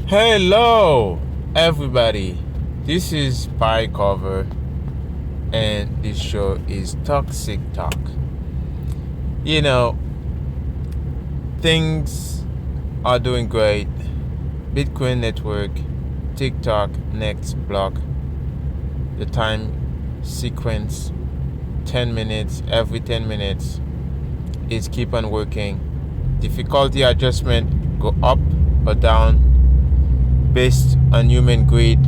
Hello, everybody. This is Pie Cover, and this show is Toxic Talk. You know, things are doing great. Bitcoin Network, TikTok, next block, the time sequence 10 minutes, every 10 minutes is keep on working. Difficulty adjustment go up or down based on human greed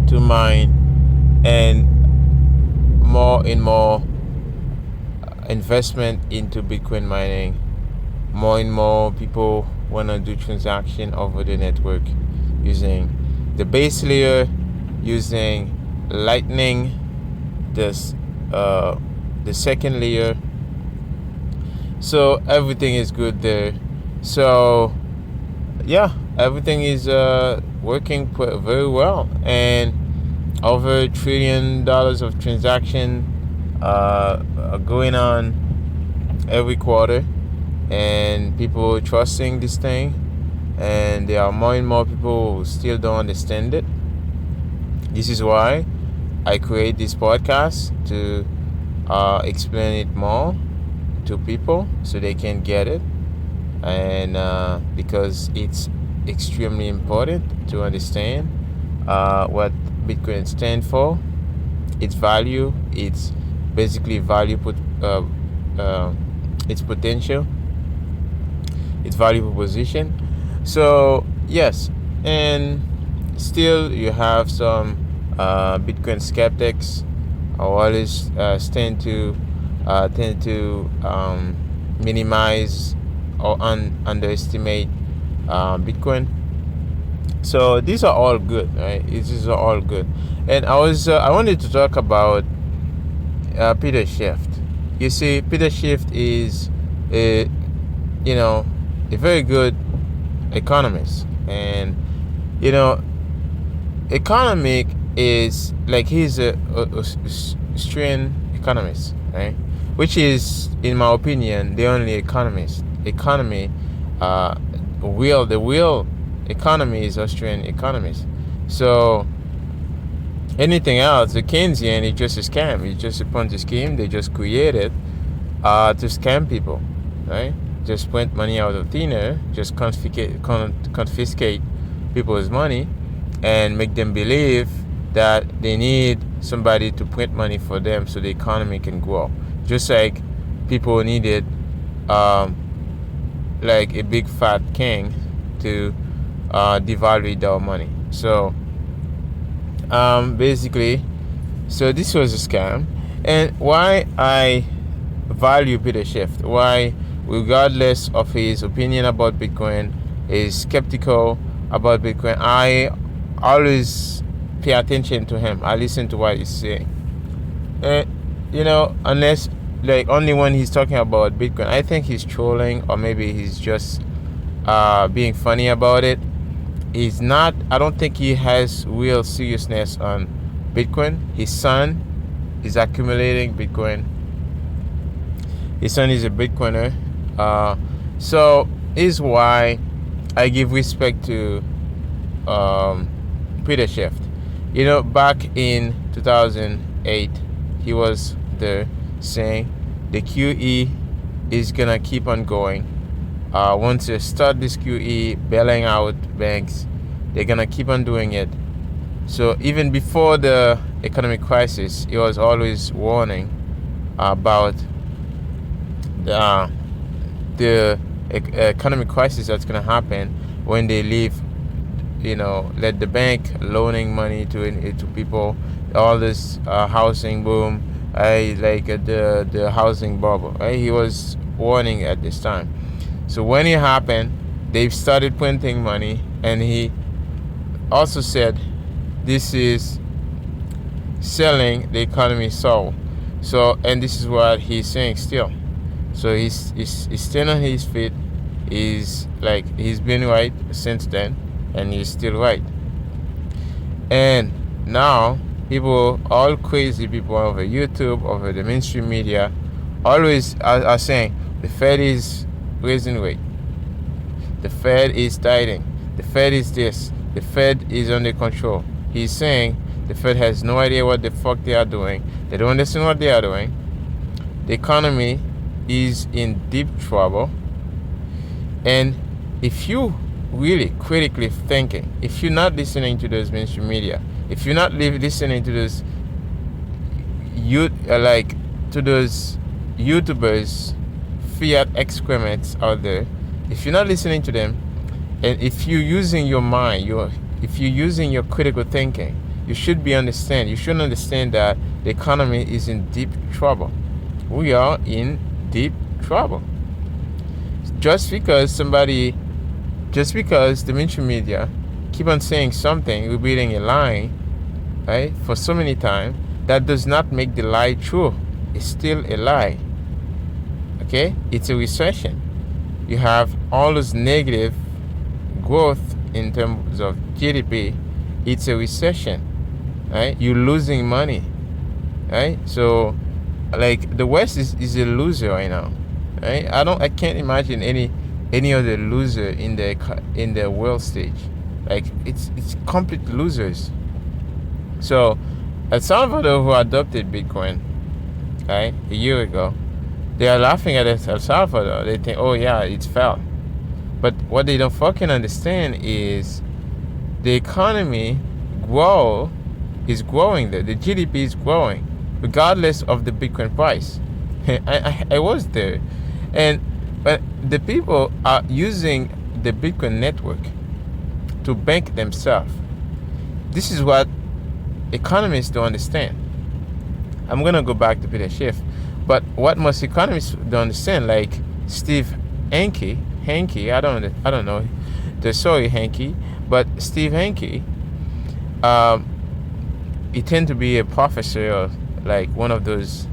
to mine, and more and more investment into Bitcoin mining. More and more people want to do transaction over the network using the base layer, using Lightning, this the second layer. So everything is good there. So yeah, everything is working very well, and over $1 trillion of transaction going on every quarter, and people trusting this thing, and there are more and more people who still don't understand it. This is why I create this podcast to explain it more to people so they can get it, and because it's extremely important to understand what Bitcoin stands for, its value, its basically value its potential, its value proposition. So yes, and still you have some Bitcoin skeptics who always tend to minimize or underestimate Bitcoin. So these are all good, right? These are all good. And I wanted to talk about Peter Schiff. You see, Peter Schiff is a a very good economist, and economic is like he's a Austrian economist, right? Which is, in my opinion, the only economy. The real economy is Austrian economist. So anything else, the Keynesian, is just a scam. It's just a Ponzi scheme. They just created to scam people, right? Just print money out of thin air, just confiscate people's money, and make them believe that they need somebody to print money for them so the economy can grow. Just like people needed like a big fat king to devalue their money. So basically, so this was a scam. And why I value Peter Schiff, why, regardless of his opinion about Bitcoin, is skeptical about Bitcoin, I always pay attention to him. I listen to what he's saying. And unless like only when he's talking about Bitcoin, I think he's trolling, or maybe he's just being funny about it. He's not. I don't think he has real seriousness on Bitcoin. His son is accumulating Bitcoin. His son is a Bitcoiner. So is why I give respect to Peter Schiff. Back in 2008, he was there saying the QE is gonna keep on going. Once they start this QE, bailing out banks, they're gonna keep on doing it. So even before the economic crisis, he was always warning about the economic crisis that's gonna happen when they leave. Let the bank loaning money to people, all this housing boom, like the housing bubble. Right? He was warning at this time. So when it happened, they started printing money, and he also said this is selling the economy soul. So, and this is what he's saying still. So he's still on his feet. He's been right since then, and he's still right. And now people, all crazy people over YouTube, over the mainstream media, always are saying the Fed is raising rate. The Fed is tightening. The Fed is this. The Fed is under control. He's saying the Fed has no idea what the fuck they are doing. They don't understand what they are doing. The economy is in deep trouble. And if you really critically thinking, if you're not listening to those mainstream media, if you're not listening to those to those YouTubers, fiat excrements out there, if you're not listening to them, and if you're using your mind, if you're using your critical thinking, you should understand that the economy is in deep trouble. We are in deep trouble. Just because the mainstream media keep on saying something, repeating a lie, right, for so many times, that does not make the lie true. It's still a lie. Okay? It's a recession. You have all this negative growth in terms of GDP. It's a recession. Right? You're losing money. Right? So, like, the West is a loser right now. Right? I can't imagine any other loser in the world stage. Like, it's complete losers. So El Salvador, who adopted Bitcoin, right, a year ago, they are laughing at El Salvador. They think, oh yeah, it's fell. But what they don't fucking understand is the economy is growing there. The GDP is growing, regardless of the Bitcoin price. I was there, but the people are using the Bitcoin network to bank themselves. This is what economists don't understand. I'm gonna go back to Peter Schiff, but what most economists don't understand, like Steve Hanke, I don't know Hanke, but Steve Hanke, he tend to be a professor of like one of those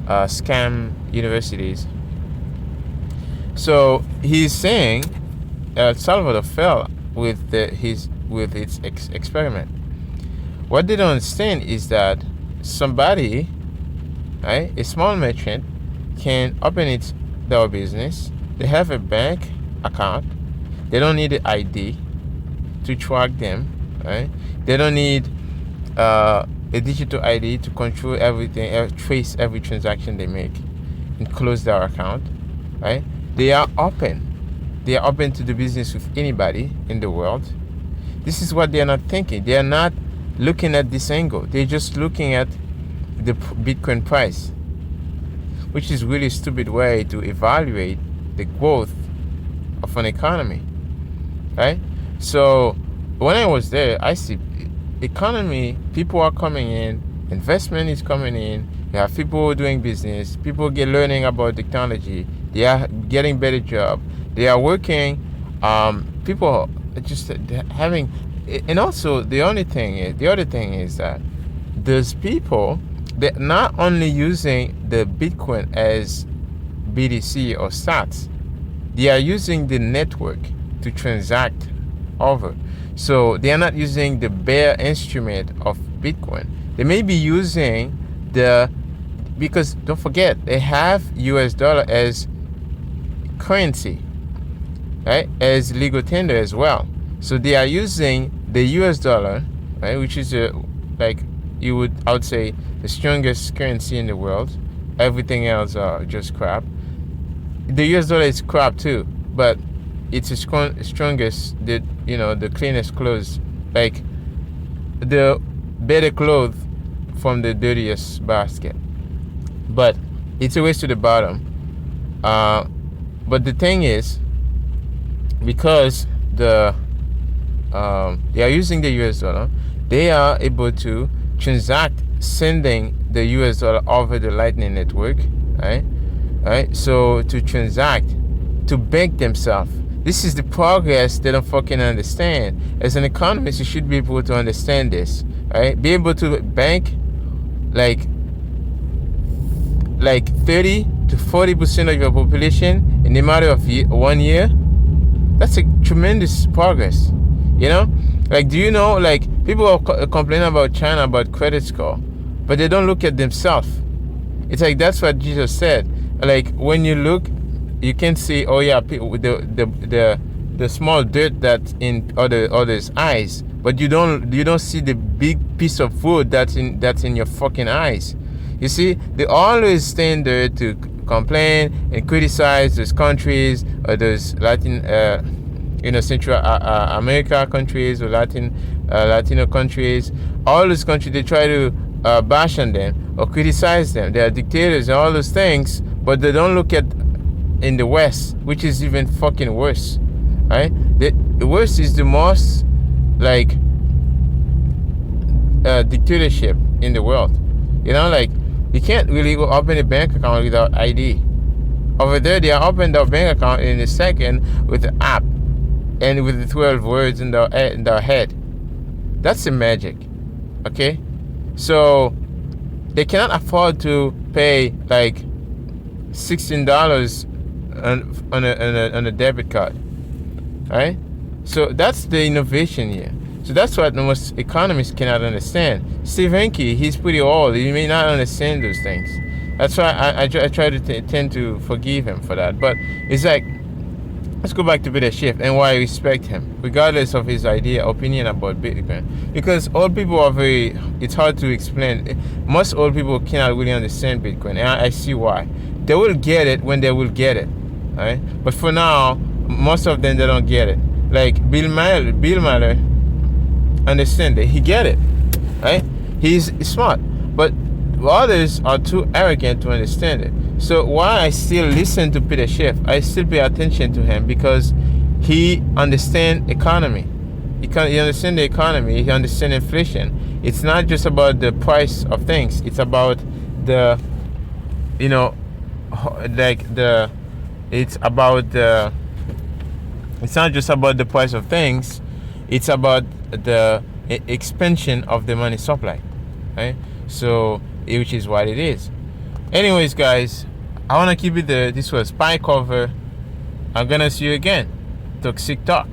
scam universities. So he's saying El Salvador fell with its experiment. What they don't understand is that somebody, right, a small merchant, can open their business. They have a bank account. They don't need an ID to track them, right? They don't need a digital ID to control everything, trace every transaction they make, and close their account, right? They are open. They are open to do business with anybody in the world. This is what they are not thinking. They are not looking at this angle. They're just looking at the Bitcoin price, which is really a stupid way to evaluate the growth of an economy, right? So when I was there, I see economy, people are coming in, investment is coming in, you have people doing business, people learning about technology, they are getting better job, they are working, people are just having. And also the other thing is that those people, they're not only using the Bitcoin as BTC or Sats, they are using the network to transact over. So they are not using the bare instrument of Bitcoin. They may be using because don't forget, they have US dollar as currency, right, as legal tender as well. So they are using the US dollar, right, which is I would say the strongest currency in the world. Everything else are just crap. The US dollar is crap too, but it's the strongest, the cleanest clothes, like the better clothes from the dirtiest basket. But it's a race to the bottom. But the thing is, because they are using the US dollar, they are able to transact, sending the US dollar over the Lightning Network, right? So to transact, to bank themselves. This is the progress they don't fucking understand. As an economist, you should be able to understand this, right? Be able to bank like 30 to 40% of your population in a matter of 1 year. That's a tremendous progress. You know, like, do you know, like, people are complaining about China, about credit score, but they don't look at themselves. It's like, that's what Jesus said. Like, when you look, you can see, oh yeah, people, the the small dirt that's in others' eyes, but you don't see the big piece of food that's in your fucking eyes. You see, they always stand there to complain and criticize those countries or those Latin, Central America countries or Latino countries. All those countries, they try to bash on them or criticize them. They are dictators and all those things, but they don't look at in the West, which is even fucking worse, right? The worst is the most like dictatorship in the world. You know, like you can't really go open a bank account without ID. Over there, they open their bank account in a second with the app and with the 12 words in their head. That's the magic, okay? So they cannot afford to pay like $16 on a debit card, right? So that's the innovation here. So that's what most economists cannot understand. Steve Hanke, he's pretty old. He may not understand those things. That's why I try to tend to forgive him for that. But it's like, let's go back to Peter Schiff and why I respect him, regardless of his opinion about Bitcoin. Because old people are it's hard to explain. Most old people cannot really understand Bitcoin, and I see why. They will get it when they will get it, right? But for now, most of them, they don't get it. Like Bill Maher understand it. He get it, right? He's smart. But others are too arrogant to understand it. So why I still listen to Peter Schiff, I still pay attention to him, because he understands economy. He understands the economy. He understands inflation. It's not just about the price of things. It's about the, it's not just about the price of things. It's about the expansion of the money supply, right? So, which is what it is. Anyways, guys, I want to keep it there. This was Spy Cover. I'm gonna see you again. Toxic Talk.